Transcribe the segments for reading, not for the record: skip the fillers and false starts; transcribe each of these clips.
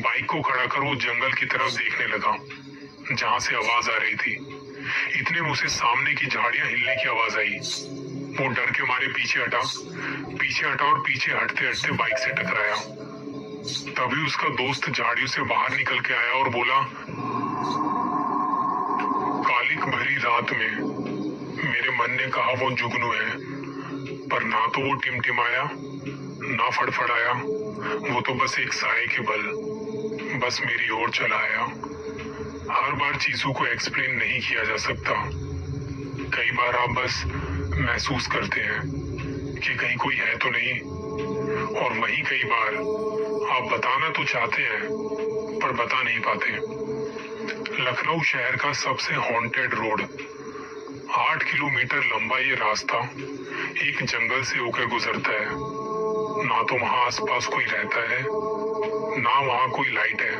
Bike को खड़ा कर वो जंगल की तरफ देखने लगा जहां से आवाज आ रही थी। इतने में उसे सामने की झाड़ियां हिलने की आवाज आई। वो डर के मारे पीछे हटा और पीछे हटते हटते बाइक से टकराया। तभी उसका दोस्त झाड़ियों से बाहर निकल के आया और बोला, कालिक भरी रात में मेरे मन ने कहा वो जुगनू है, पर ना तो वो टिमटिमाया ना फड़फड़ाया। वो तो बस एक साए के बल बस मेरी ओर चला आया। हर बार चीजों को एक्सप्लेन नहीं किया जा सकता। कई बार आप बस महसूस करते हैं कि कहीं कोई है तो नहीं, और वहीं कई बार आप बताना तो चाहते हैं पर बता नहीं पाते। लखनऊ शहर का सबसे हॉन्टेड रोड, 8 किलोमीटर लंबा ये रास्ता एक जंगल से होकर गुजरता है। ना तो वहां आसपास कोई रहता है, ना वहां कोई लाइट है।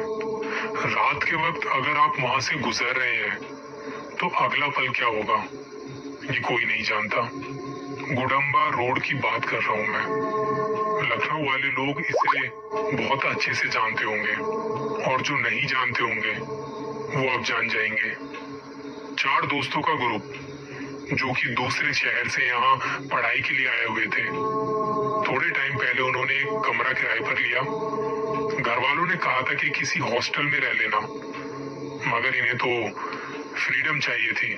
रात के वक्त अगर आप वहां से गुजर रहे हैं तो अगला पल क्या होगा ये कोई नहीं जानता। गुडम्बा रोड की बात कर रहा हूं मैं। लखनऊ वाले लोग इसे बहुत अच्छे से जानते होंगे, और जो नहीं जानते होंगे वो अब जान जाएंगे। 4 दोस्तों का ग्रुप जो कि दूसरे शहर से यहाँ पढ़ाई के लिए आए हुए थे। थोड़े टाइम पहले उन्होंने एक कमरा किराए पर लिया। घर वालों ने कहा था कि किसी हॉस्टल में रह लेना, मगर इन्हें तो फ्रीडम चाहिए थी।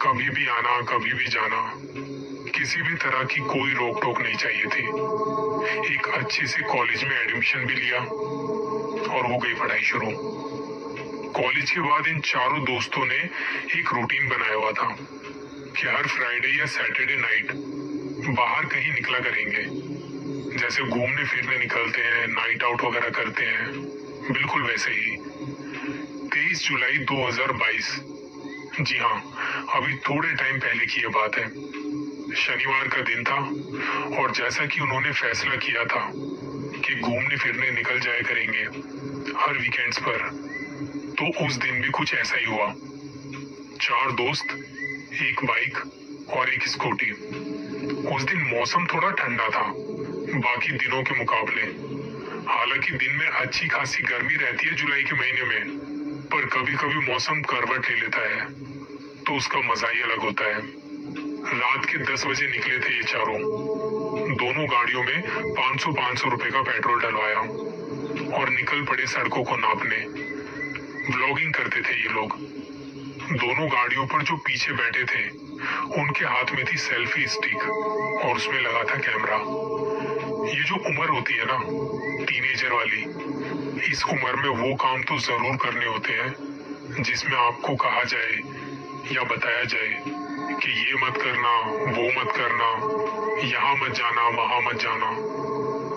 कभी भी आना कभी भी जाना, किसी भी तरह की कोई रोक टोक नहीं चाहिए थी। एक अच्छे से कॉलेज में एडमिशन भी लिया और हो गई पढ़ाई शुरू। कॉलेज के बाद इन चारों दोस्तों ने एक रूटीन बनाया हुआ था कि हर फ्राइडे या सैटरडे नाइट बाहर कहीं निकला करेंगे। जैसे घूमने फिरने निकलते हैं, नाइट आउट वगैरह करते हैं, बिल्कुल वैसे ही। 23 जुलाई 2022, जी हाँ, अभी थोड़े टाइम पहले की ये बात है। शनिवार का दिन था और जैसा कि उन्होंने फैसला किया था कि घूमने फिरने निकल जाया करेंगे हर वीकेंड्स पर, तो उस दिन भी कुछ ऐसा ही हुआ। 4 दोस्त, एक बाइक और एक स्कूटी। उस दिन मौसम थोड़ा ठंडा था बाकी दिनों के मुकाबले। हालांकि दिन में अच्छी खासी गर्मी रहती है जुलाई के महीने में, पर कभी कभी मौसम करवट ले लेता है तो उसका मजा ही अलग होता है। रात के 10 बजे निकले थे ये चारों। दोनों गाड़ियों में 500 रुपए का पेट्रोल डलवाया और निकल पड़े सड़कों को नापने। व्लॉगिंग करते थे ये लोग। दोनों गाड़ियों पर जो पीछे बैठे थे उनके हाथ में थी सेल्फी स्टिक और उसमें लगा था कैमरा। ये जो उम्र होती है ना, टीनेजर वाली, इस उम्र में वो काम तो जरूर करने होते हैं जिसमें आपको कहा जाए या बताया जाए कि ये मत करना, वो मत करना, यहाँ मत जाना, वहां मत जाना।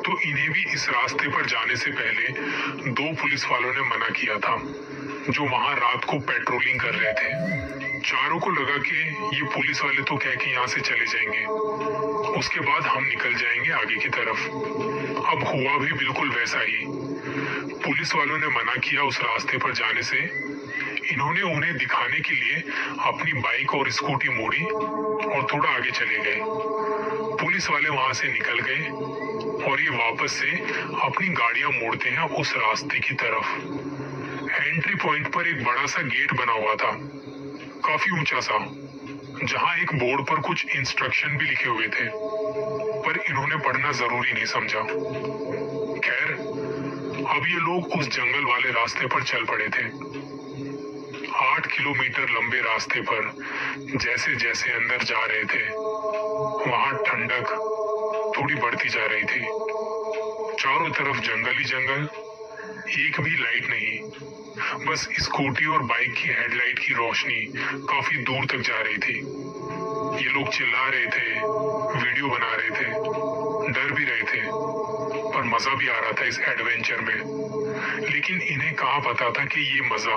तो इन्हें भी इस रास्ते पर जाने से पहले 2 पुलिस वालों ने मना किया था जो वहां रात को पेट्रोलिंग कर रहे थे। चारों को लगा कि ये पुलिस वाले तो कह के यहाँ से चले जाएंगे, उसके बाद हम निकल जाएंगे आगे की तरफ। अब हुआ भी बिल्कुल वैसा ही। पुलिस वालों ने मना किया उस रास्ते पर जाने से। इन्होंने उन्हें दिखाने के लिए अपनी बाइक और स्कूटी मोड़ी और थोड़ा आगे चले गए। पुलिस वाले वहां से निकल गए और ये वापस से अपनी गाड़ियां मोड़ते हैं उस रास्ते की तरफ। एंट्री पॉइंट पर एक बड़ा सा गेट बना हुआ था, काफी ऊंचा सा, जहां एक बोर्ड पर कुछ इंस्ट्रक्शन भी लिखे हुए थे, पर इन्होंने पढ़ना जरूरी नहीं समझा। खैर, अब ये लोग उस जंगल वाले रास्ते पर चल पड़े थे। 8 किलोमीटर लंबे रास्ते पर जैसे जैसे अंदर जा रहे थे वहां ठंडक थोड़ी बढ़ती जा रही थी। चारों तरफ जंगल ही जंगल, एक भी लाइट नहीं, बस स्कूटी और बाइक की हेडलाइट की रोशनी काफी दूर तक जा रही थी। ये लोग चिल्ला रहे थे, वीडियो बना रहे थे, डर भी रहे थे, पर मजा भी आ रहा था इस एडवेंचर में। लेकिन इन्हें कहाँ पता था कि ये मजा,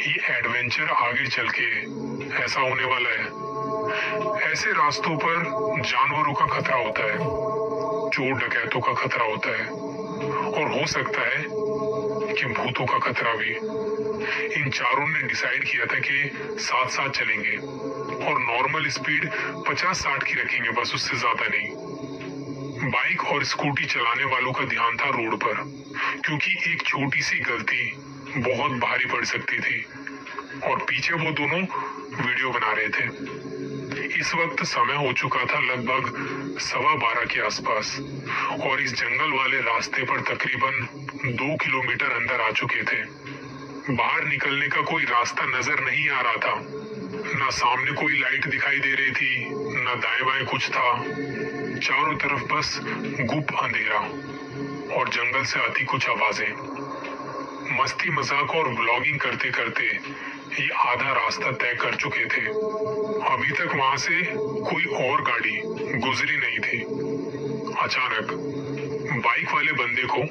ये एडवेंचर आगे चल के ऐसा होने वाला है। ऐसे रास्तों पर जानवरों का खतरा होता है, चोर डकैतों का खतरा होता है, और हो सकता है कि भूतों का खतरा भी। इन चारों ने डिसाइड किया था कि साथ साथ चलेंगे और नॉर्मल स्पीड 50-60 की रखेंगे, बस उससे ज्यादा नहीं। बाइक और स्कूटी चलाने वालों का ध्यान था रोड पर, क्योंकि एक छोटी सी गलती बहुत भारी पड़ सकती थी। और पीछे वो दोनों वीडियो बना रहे थे। इस वक्त समय हो चुका था लगभग 12:15 के आसपास और इस जंगल वाले रास्ते पर तकरीबन 2 किलोमीटर अंदर आ चुके थे। बाहर निकलने का कोई रास्ता नजर नहीं आ रहा था। ना सामने कोई लाइट दिखाई दे रही थी, ना दाएं बाएं कुछ था। चारों तरफ बस गुप अंधेरा और जंगल से आती कुछ आवाजें। मस्ती मजाक और व्लॉगिंग करते करते ये आधा रास्ता तय कर चुके थे। अभी तक वहां से कोई और गाड़ी गुजरी नहीं थी। अचानक बाइक वाले बंदे को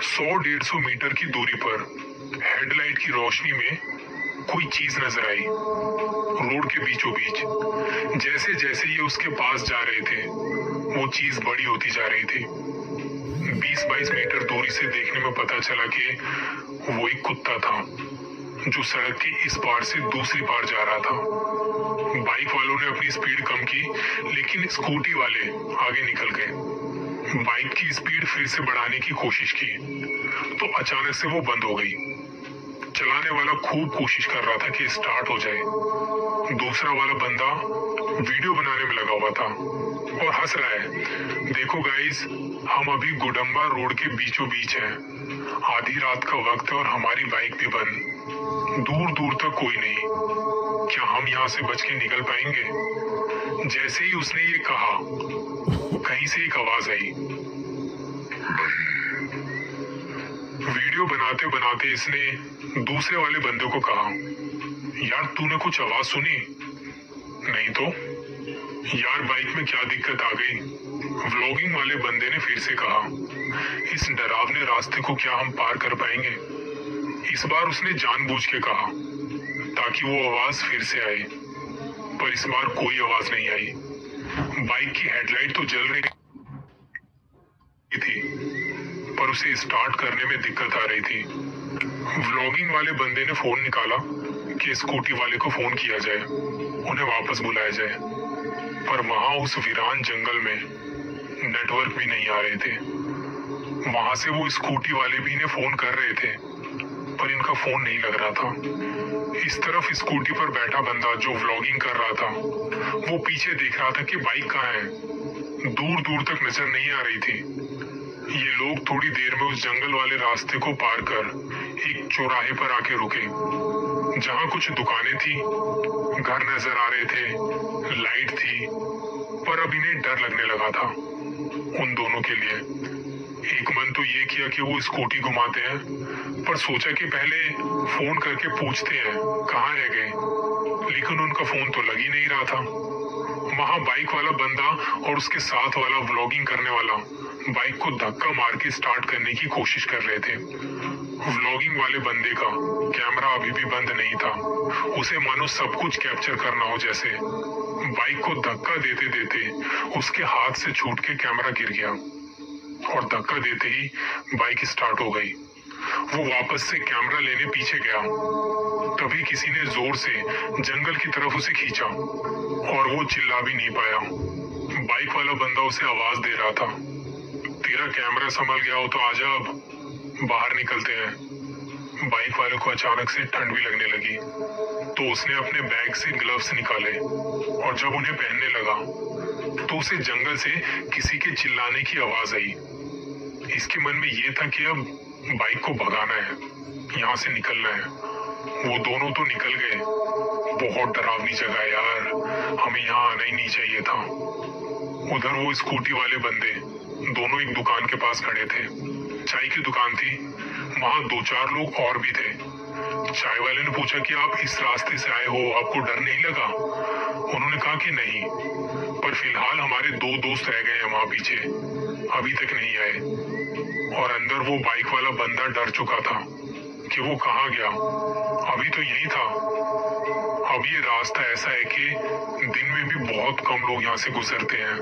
100-150 मीटर की दूरी पर हेडलाइट की रोशनी में कोई चीज नजर आई, रोड के बीचों बीच। जैसे जैसे ये उसके पास जा रहे थे वो चीज बड़ी होती जा रही थी। 20-22 मीटर दूरी से देखने में पता चला कि वो एक कुत्ता था जो सड़क के इस पार से दूसरी पार जा रहा था। बाइक वालों ने अपनी स्पीड कम की, लेकिन स्कूटी वाले आगे निकल गए। बाइक की स्पीड फिर से बढ़ाने की कोशिश की तो अचानक से वो बंद हो गई। चलाने वाला खूब कोशिश कर रहा था कि स्टार्ट हो जाए। दूसरा वाला बंदा वीडियो बनाने में लगा हुआ था और हंस रहा है। देखो गाइस, हम अभी गुडम्बा रोड के बीचों बीच हैं। आधी रात का वक्त है और हमारी बाइक भी बंद। दूर दूर तक कोई नहीं। क्या हम यहाँ से बच के निकल पाएंगे? जैसे ही उसने ये कहा, कहीं से एक आवाज आई। वीडियो बनाते बनाते इसने दूसरे वाले बंदे को कहा, यार तूने कुछ आवाज सुनी? नहीं तो। यार बाइक में क्या दिक्कत आ गई? व्लॉगिंग वाले बंदे ने फिर से कहा, इस डरावने रास्ते को क्या हम पार कर पाएंगे? इस बार उसने जानबूझ के कहा ताकि वो आवाज फिर से आए, पर इस बार कोई आवाज नहीं आई। बाइक की हेडलाइट तो जल रही थी, पर उसे स्टार्ट करने में दिक्कत आ रही थी। व्लॉगिंग वाले बंदे ने फोन निकाला कि स्कूटी वाले को फोन किया जाए, उन्हें वापस बुलाया जाए, पर वहां उस वीरान जंगल में नेटवर्क भी नहीं आ रहे थे। वहां से वो स्कूटी वाले भी इन्हें फोन कर रहे थे, पर इनका फोन नहीं लग रहा था। इस तरफ स्कूटी पर बैठा बंदा जो व्लॉगिंग कर रहा था वो पीछे देख रहा था कि बाइक कहाँ है। दूर दूर तक नजर नहीं आ रही थी। ये लोग थोड़ी देर में उस जंगल वाले रास्ते को पार कर एक चौराहे पर आके रुके, जहां कुछ दुकानें थी, घर नजर आ रहे थे, लाइट थी, पर अब इन्हें डर लगने लगा था उन दोनों के लिए। एक मन तो ये किया कि वो स्कूटी घुमाते हैं, पर सोचा कि पहले फोन करके पूछते हैं कहाँ रह गए, लेकिन उनका फोन तो लग ही नहीं रहा था। वहां बाइक वाला बंदा और उसके साथ वाला व्लॉगिंग करने वाला बाइक को धक्का मार के स्टार्ट करने की कोशिश कर रहे थे। व्लॉगिंग वाले बंदे का कैमरा अभी भी बंद नहीं था। उसे मानो सब कुछ कैप्चर करना हो जैसे। बाइक को धक्का देते देते उसके हाथ से छूट के कैमरा गिर गया और धक्का देते ही बाइक स्टार्ट हो गई। वो वापस से कैमरा लेने पीछे गया, तभी किसी ने जोर से जंगल की तरफ उसे खींचा और वो चिल्ला भी नहीं पाया। बाइक वाला बंदा उसे आवाज दे रहा था, तेरा कैमरा संभल गया हो तो आजा, अब बाहर निकलते हैं। बाइक वाले को अचानक से ठंड भी लगने लगी, तो उसने अपने बैग से ग्लव्स निकाले और जब उन्हें पहनने लगा तो उसे जंगल से किसी के चिल्लाने की आवाज आई। इसके मन में ये था कि अब बाइक को भगाना है, यहाँ से निकलना है। वो दोनों तो निकल गए। बहुत डरावनी जगह यार, हमें यहाँ आना ही नहीं चाहिए था। उधर वो स्कूटी वाले बंदे दोनों एक दुकान के पास खड़े थे। चाय की दुकान थी, वहां 2-4 लोग और भी थे। चाय वाले ने पूछा कि आप इस रास्ते से आए हो, आपको डर नहीं लगा? उन्होंने कहा कि नहीं, पर फिलहाल हमारे 2 दोस्त रह गए हैं वहां पीछे, अभी तक नहीं आए। और अंदर वो बाइक वाला बंदा डर चुका था कि वो कहाँ गया, अभी तो यही था। अब ये रास्ता ऐसा है कि दिन में भी बहुत कम लोग यहाँ से गुजरते हैं,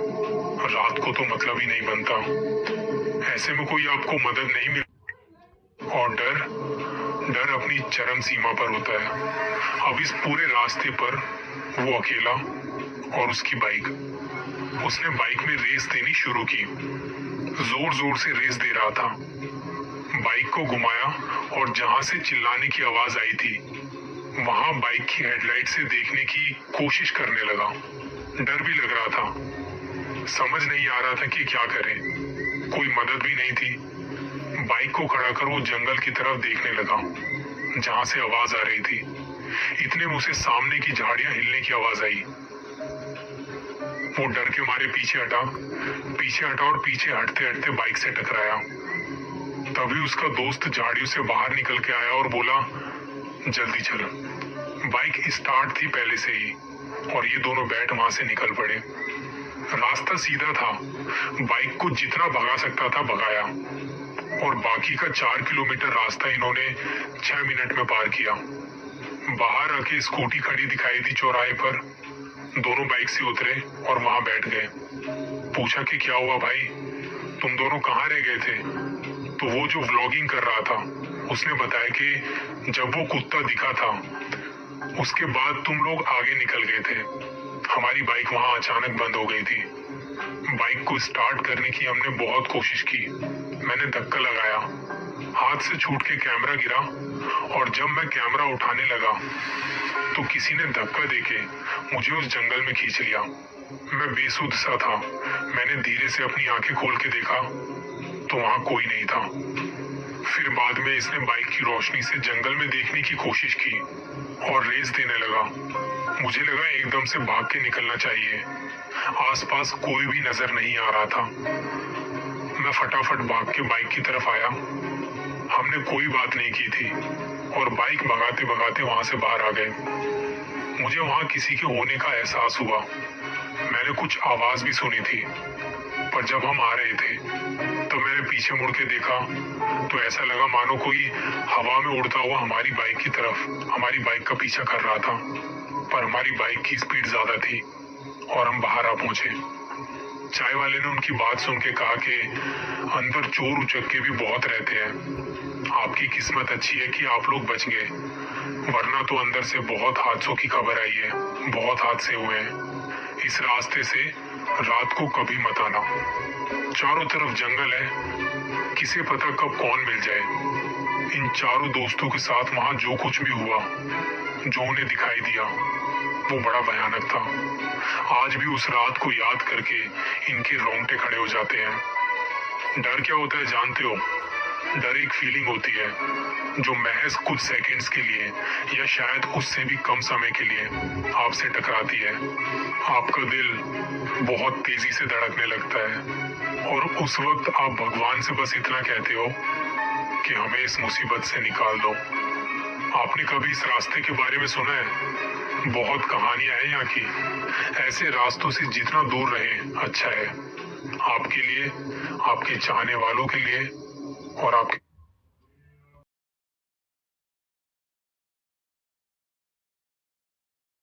रात को तो मतलब ही नहीं बनता। ऐसे में कोई आपको मदद नहीं मिल, और डर अपनी चरम सीमा पर होता है। अब इस पूरे रास्ते पर वो अकेला और उसकी बाइक। उसने बाइक में रेस देनी शुरू की, जोर जोर से रेस दे रहा था। बाइक को घुमाया और जहां से चिल्लाने की आवाज आई थी वहां बाइक की हेडलाइट से देखने की कोशिश करने लगा। डर भी लग रहा था, समझ नहीं आ रहा था कि क्या करे। कोई मदद भी नहीं थी। बाइक को खड़ा कर वो जंगल की तरफ देखने लगा जहां से आवाज आ रही थी। इतने में उसे सामने की झाड़ियां हिलने की आवाज आई। वो डर के मारे पीछे हटा और पीछे हटते हटते बाइक से टकराया। तभी उसका दोस्त झाड़ियों से बाहर निकल के आया और बोला, जल्दी चल। बाइक स्टार्ट थी पहले से ही और ये दोनों बैठ वहां से निकल पड़े। रास्ता सीधा था, बाइक को जितना भगा सकता था भगाया और बाकी का 4 किलोमीटर रास्ता इन्होंने 6 मिनट में पार किया। बाहर आके स्कूटी खड़ी दिखाई दी चौराहे पर। दोनों बाइक से उतरे और वहां बैठ गए। पूछा कि क्या हुआ भाई, तुम दोनों कहाँ रह गए थे? तो वो जो व्लॉगिंग कर रहा था उसने बताया कि जब वो कुत्ता दिखा था उसके बाद तुम लोग आगे निकल गए थे। हमारी बाइक वहां अचानक बंद हो गई थी। बाइक को स्टार्ट करने की हमने बहुत कोशिश की, मैंने धक्का लगाया, हाथ से छूट के कैमरा गिरा और जब मैं कैमरा उठाने लगा तो किसी ने धक्का देके मुझे उस जंगल में खींच लिया। मैं बेसुध सा था। मैंने धीरे से अपनी आंखें खोल के देखा तो वहां कोई नहीं था। फिर बाद में इसने बाइक की रोशनी से जंगल में देखने की कोशिश की और रेस देने लगा। मुझे लगा एकदम से भाग के निकलना चाहिए, आसपास कोई भी नजर नहीं आ रहा था। मैं फटाफट भाग के बाइक की तरफ आया। हमने कोई बात नहीं की थी और बाइक भगाते भगाते वहां से बाहर आ गए। मुझे वहां किसी के होने का एहसास हुआ। मैंने कुछ आवाज भी सुनी थी, पर जब हम आ रहे थे तो मैंने पीछे मुड़ के देखा तो ऐसा लगा मानो कोई हवा में उड़ता हुआ हमारी बाइक की तरफ हमारी बाइक का पीछा कर रहा था। पर हमारी बाइक की स्पीड ज्यादा थी और हम बाहर आ पहुंचे। चाय वाले ने उनकी बात सुन के कहा कि अंदर चोर उचक्के भी बहुत रहते हैं। आपकी किस्मत अच्छी है कि आप लोग बच गए, वरना तो अंदर से बहुत हादसों की खबर आई है, बहुत हादसे हुए हैं। इस रास्ते से रात को कभी मत आना। चारों तरफ जंगल है, किसे पता कब कौन मिल जाए। इन चारों दोस्तों के साथ वहां जो कुछ भी हुआ, जो उन्हें दिखाई दिया, वो बड़ा भयानक था। आज भी उस रात को याद करके इनके रोंगटे खड़े हो जाते हैं। डर क्या होता है जानते हो? डर एक फीलिंग होती है जो महज कुछ सेकंड्स के लिए या शायद उससे भी कम समय के लिए आपसे टकराती है। आपका दिल बहुत तेजी से धड़कने लगता है और उस वक्त आप भगवान से बस इतना कहते हो कि हमें इस मुसीबत से निकाल दो। आपने कभी इस रास्ते के बारे में सुना है? बहुत कहानियां हैं यहाँ की। ऐसे रास्तों से जितना दूर रहे अच्छा है, आपके लिए, आपके चाहने वालों के लिए और आपके